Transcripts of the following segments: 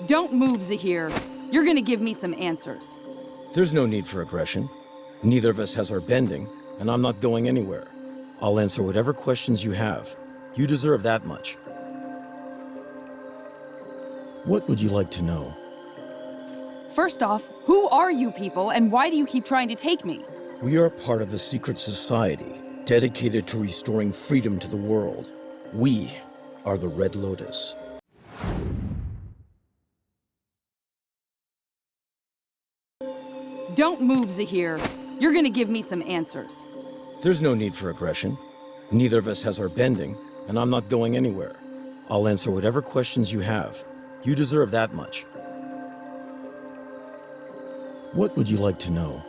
Don't move, Zahir. You're gonna give me some answers. There's no need for aggression. Neither of us has our bending, and I'm not going anywhere. I'll answer whatever questions you have. You deserve that much. What would you like to know? First off, who are you people, and why do you keep trying to take me? We are part of a secret society dedicated to restoring freedom to the world. We are the Red Lotus. Don't move, Zahir. You're gonna give me some answers. There's no need for aggression. Neither of us has our bending, and I'm not going anywhere. I'll answer whatever questions you have. You deserve that much. What would you like to know?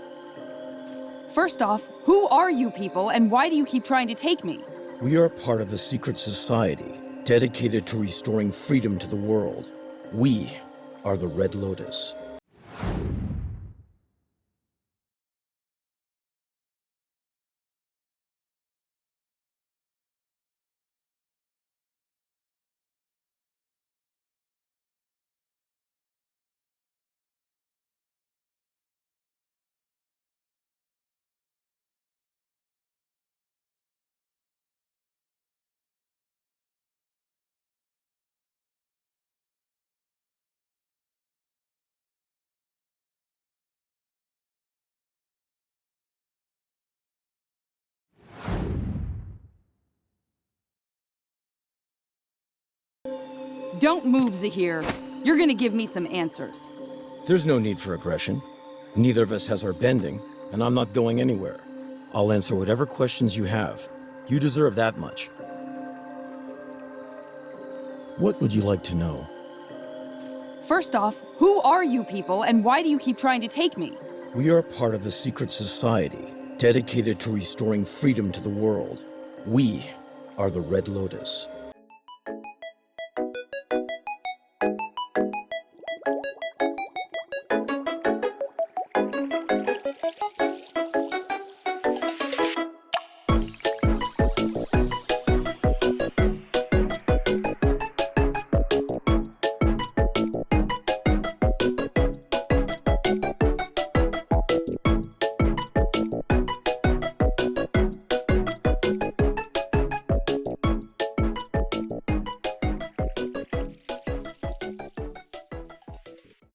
First off, who are you people, and why do you keep trying to take me? We are part of a secret society dedicated to restoring freedom to the world. We are the Red Lotus. Don't move, Zahir. You're gonna give me some answers. There's no need for aggression. Neither of us has our bending, and I'm not going anywhere. I'll answer whatever questions you have. You deserve that much. What would you like to know? First off, who are you people, and why do you keep trying to take me? We are part of a secret society dedicated to restoring freedom to the world. We are the Red Lotus.